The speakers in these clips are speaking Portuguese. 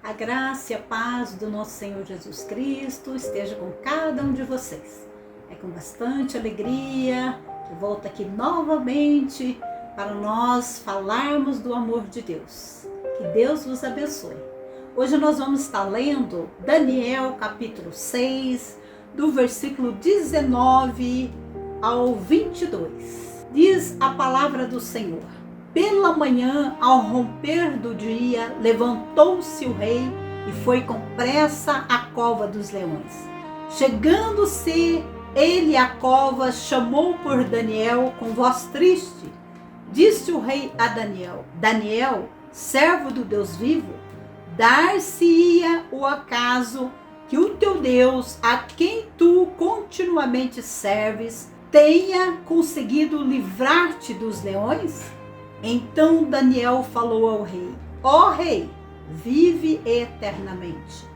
A graça e a paz do nosso Senhor Jesus Cristo esteja com cada um de vocês. É com bastante alegria que volto aqui novamente para nós falarmos do amor de Deus. Que Deus vos abençoe. Hoje nós vamos estar lendo Daniel capítulo 6, do versículo 19 ao 22. Diz a palavra do Senhor: Pela manhã, ao romper do dia, levantou-se o rei e foi com pressa à cova dos leões. Chegando-se ele à cova, chamou por Daniel com voz triste. Disse o rei a Daniel: Daniel, servo do Deus vivo, dar-se-ia o acaso que o teu Deus, a quem tu continuamente serves, tenha conseguido livrar-te dos leões? Então Daniel falou ao rei: Ó rei, vive eternamente.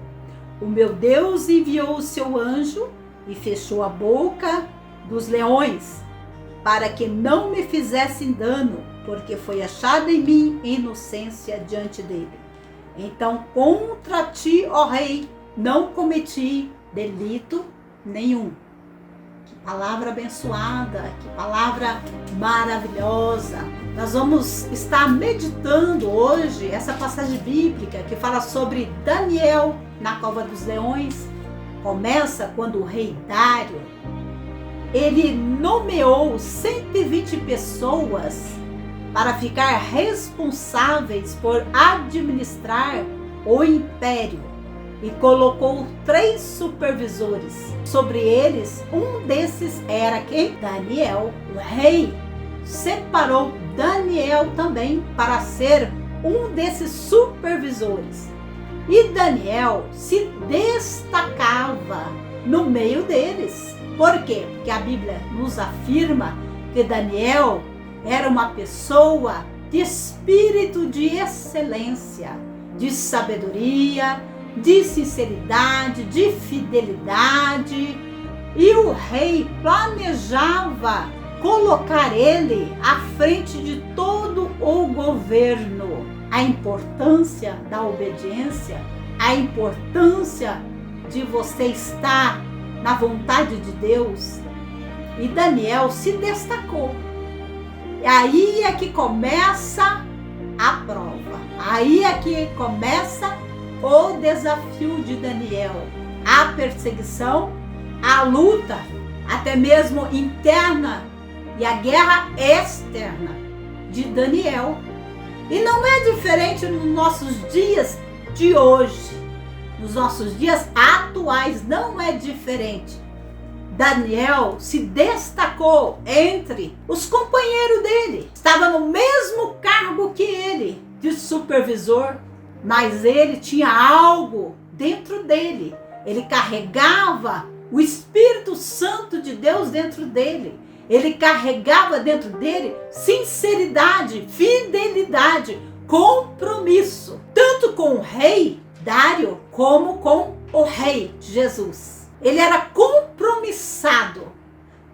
O meu Deus enviou o seu anjo e fechou a boca dos leões, para que não me fizessem dano, porque foi achada em mim inocência diante dele. Então contra ti, ó rei, não cometi delito nenhum. Que palavra abençoada, que palavra maravilhosa. Nós vamos estar meditando hoje essa passagem bíblica que fala sobre Daniel na cova dos leões. Começa quando o rei Dário, ele nomeou 120 pessoas para ficar responsáveis por administrar o império. E colocou 3 supervisores. Sobre eles, um desses era quem? Daniel. O rei separou Daniel também para ser um desses supervisores. E Daniel se destacava no meio deles. Por quê? Porque a Bíblia nos afirma que Daniel era uma pessoa de espírito de excelência, de sabedoria, de sinceridade, de fidelidade, e o rei planejava colocar ele à frente de todo o governo. A importância da obediência, a importância de você estar na vontade de Deus. E Daniel se destacou. E aí é que começa a prova. Aí é que começa o desafio de Daniel, a perseguição, a luta, até mesmo interna, e a guerra externa de Daniel. E não é diferente nos nossos dias de hoje, nos nossos dias atuais, não é diferente. Daniel se destacou entre os companheiros dele, estava no mesmo cargo que ele, de supervisor. Mas ele tinha algo dentro dele. Ele carregava o Espírito Santo de Deus dentro dele. Ele carregava dentro dele sinceridade, fidelidade, compromisso. Tanto com o rei Dário como com o rei Jesus. Ele era compromissado,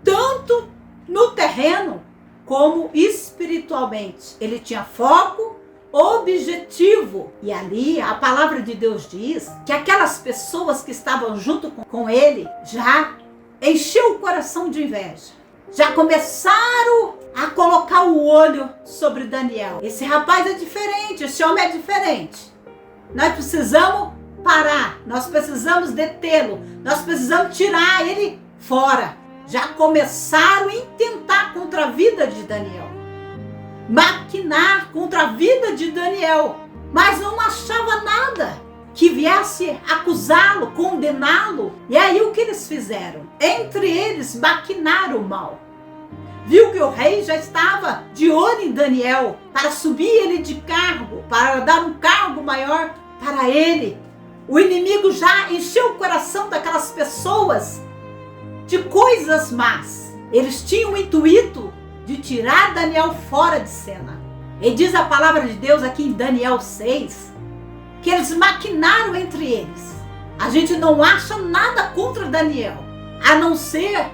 tanto no terreno como espiritualmente. Ele tinha foco, objetivo. E ali a palavra de Deus diz que aquelas pessoas que estavam junto com ele já encheu o coração de inveja. Já começaram a colocar o olho sobre Daniel. Esse rapaz é diferente, esse homem é diferente. Nós precisamos parar, nós precisamos detê-lo, nós precisamos tirar ele fora. Já começaram a intentar contra a vida de Daniel, maquinar contra a vida de Daniel, mas não achava nada que viesse acusá-lo, condená-lo. E aí o que eles fizeram? Entre eles maquinaram o mal. Viu que o rei já estava de olho em Daniel para subir ele de cargo, para dar um cargo maior para ele. O inimigo já encheu o coração daquelas pessoas de coisas más. Eles tinham o intuito de tirar Daniel fora de cena. E diz a palavra de Deus aqui em Daniel 6, que eles maquinaram entre eles. A gente não acha nada contra Daniel, a não ser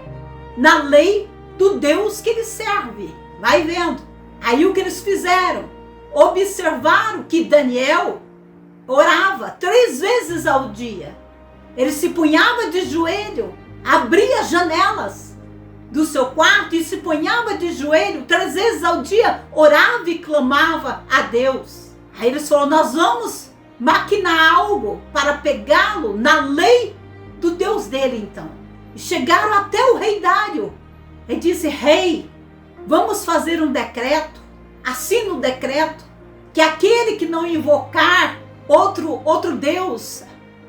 na lei do Deus que ele serve. Vai vendo. Aí o que eles fizeram? Observaram que Daniel orava 3 vezes ao dia. Ele se punhava de joelho, abria as janelas do seu quarto e se punhava de joelho 3 vezes ao dia, orava e clamava a Deus. Aí eles falaram: nós vamos maquinar algo para pegá-lo na lei do Deus dele então. E chegaram até o rei Dário. Ele disse: rei, vamos fazer um decreto, assina o decreto, que aquele que não invocar outro Deus,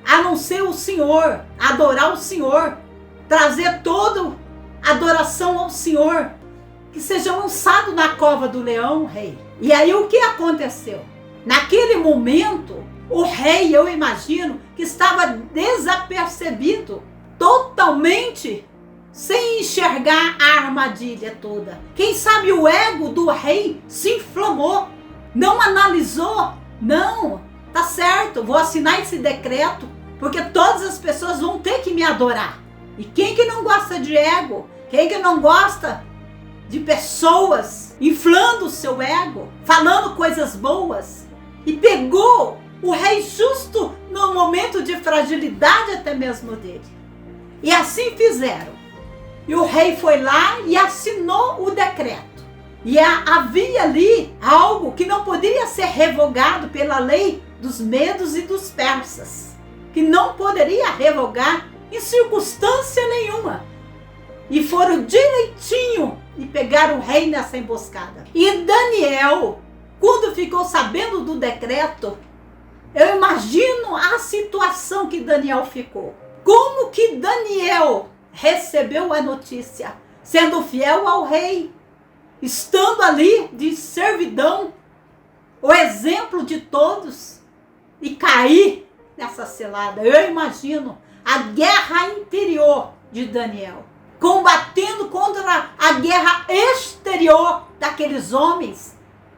a não ser o Senhor, adorar o Senhor, trazer toda adoração ao Senhor, que seja lançado na cova do leão, rei. E aí o que aconteceu? Naquele momento, o rei, eu imagino, que estava desapercebido, totalmente sem enxergar a armadilha toda. Quem sabe o ego do rei se inflamou, não analisou, não, tá certo, vou assinar esse decreto, porque todas as pessoas vão ter que me adorar. E quem que não gosta de ego? Quem que não gosta de pessoas inflando o seu ego, falando coisas boas? E pegou o rei justo no momento de fragilidade até mesmo dele. E assim fizeram. E o rei foi lá e assinou o decreto. E havia ali algo que não poderia ser revogado pela lei dos medos e dos persas, que não poderia revogar em circunstância nenhuma. E foram direitinho e pegaram o rei nessa emboscada. E Daniel, quando ficou sabendo do decreto, eu imagino a situação que Daniel ficou. Como que Daniel recebeu a notícia, sendo fiel ao rei, estando ali de servidão, o exemplo de todos, e cair nessa cilada? Eu imagino a guerra interior de Daniel, combatendo contra a guerra exterior daqueles homens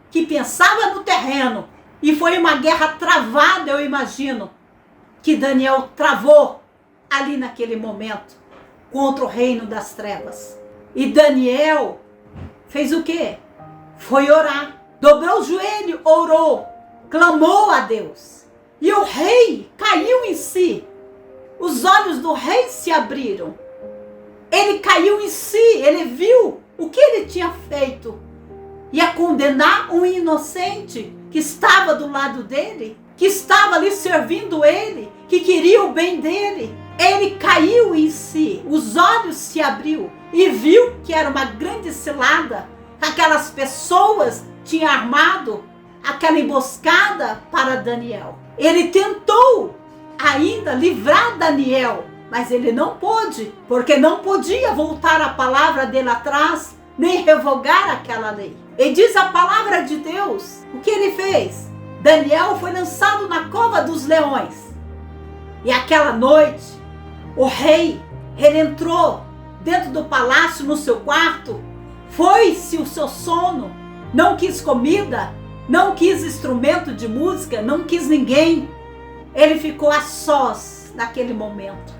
que pensavam no terreno. E foi uma guerra travada, eu imagino, que Daniel travou ali naquele momento contra o reino das trevas. E Daniel fez o quê? Foi orar, dobrou o joelho, orou, clamou a Deus. E o rei caiu em si. Os olhos do rei se abriram. Ele caiu em si, ele viu o que ele tinha feito. Ia condenar um inocente que estava do lado dele, que estava ali servindo ele, que queria o bem dele. Ele caiu em si, os olhos se abriu e viu que era uma grande cilada. Aquelas pessoas tinham armado aquela emboscada para Daniel. Ele tentou ainda livrar Daniel, mas ele não pôde, porque não podia voltar a palavra dele atrás, nem revogar aquela lei. E diz a palavra de Deus, o que ele fez? Daniel foi lançado na cova dos leões. E aquela noite, o rei, ele entrou dentro do palácio, no seu quarto, foi-se o seu sono, não quis comida, não quis instrumento de música, não quis ninguém. Ele ficou a sós naquele momento.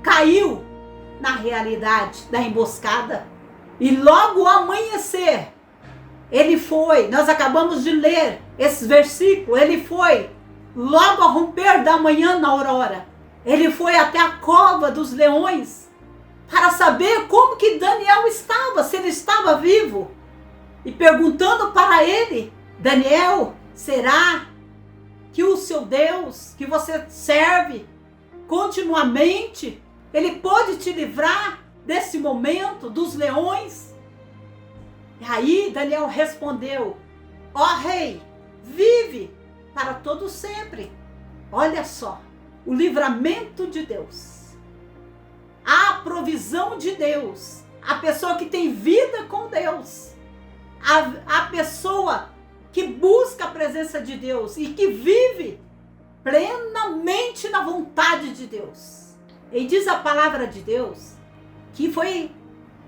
Caiu na realidade da emboscada. E logo ao amanhecer, ele foi, nós acabamos de ler esse versículo, ele foi, logo ao romper da manhã na aurora, ele foi até a cova dos leões para saber como que Daniel estava, se ele estava vivo. E perguntando para ele: Daniel, será que o seu Deus, que você serve continuamente, ele pode te livrar desse momento dos leões? E aí Daniel respondeu: ó rei, vive para todo sempre. Olha só, o livramento de Deus, a provisão de Deus, a pessoa que tem vida com Deus, a pessoa que busca a presença de Deus e que vive plenamente na vontade de Deus. E diz a palavra de Deus que foi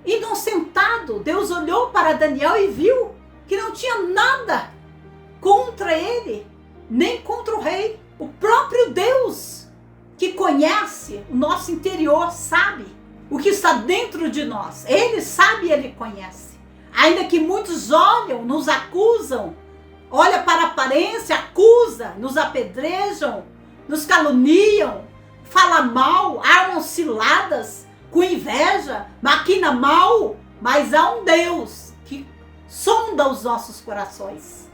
inocentado. Deus olhou para Daniel e viu que não tinha nada contra ele, nem contra o rei. O próprio Deus, que conhece o nosso interior, sabe o que está dentro de nós. Ele sabe, ele conhece. Ainda que muitos olham, nos acusam, olha para a aparência, acusa, nos apedrejam, nos caluniam, fala mal, armam ciladas, com inveja, maquina mal, mas há um Deus que sonda os nossos corações.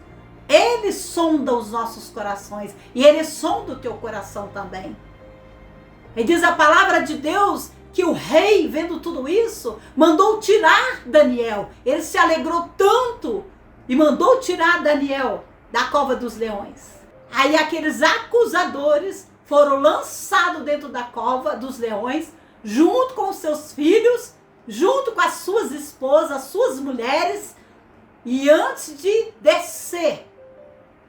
Ele sonda os nossos corações e Ele sonda o teu coração também. E diz a palavra de Deus que o rei, vendo tudo isso, mandou tirar Daniel. Ele se alegrou tanto e mandou tirar Daniel da cova dos leões. Aí aqueles acusadores foram lançados dentro da cova dos leões, junto com os seus filhos, junto com as suas esposas, as suas mulheres. E antes de descer,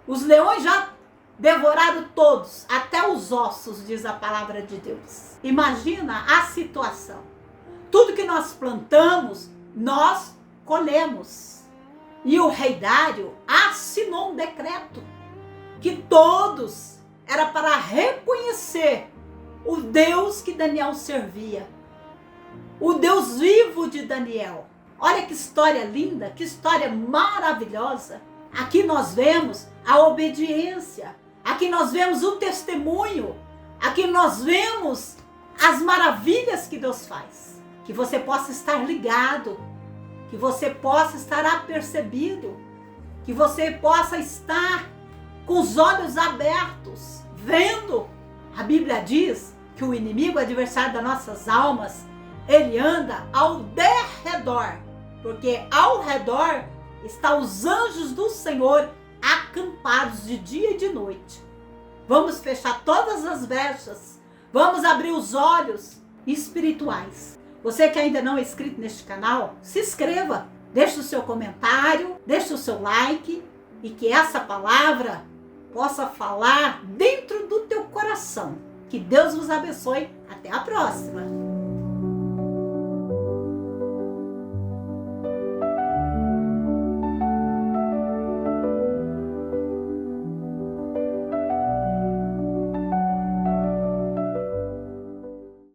os leões já devoraram todos, até os ossos, diz a palavra de Deus. Imagina a situação. Tudo que nós plantamos, nós colhemos. E o rei Dário assinou um decreto que todos era para reconhecer o Deus que Daniel servia, o Deus vivo de Daniel. Olha que história linda, que história maravilhosa. Aqui nós vemos a obediência, aqui nós vemos o testemunho, aqui nós vemos as maravilhas que Deus faz. Que você possa estar ligado, que você possa estar apercebido, que você possa estar com os olhos abertos, vendo. A Bíblia diz que o inimigo, o adversário das nossas almas, ele anda ao derredor, porque ao redor estão os anjos do Senhor acampados de dia e de noite. Vamos fechar todas as brechas, vamos abrir os olhos espirituais. Você que ainda não é inscrito neste canal, se inscreva, deixe o seu comentário, deixe o seu like e que essa palavra possa falar dentro do teu coração. Que Deus vos abençoe. Até a próxima.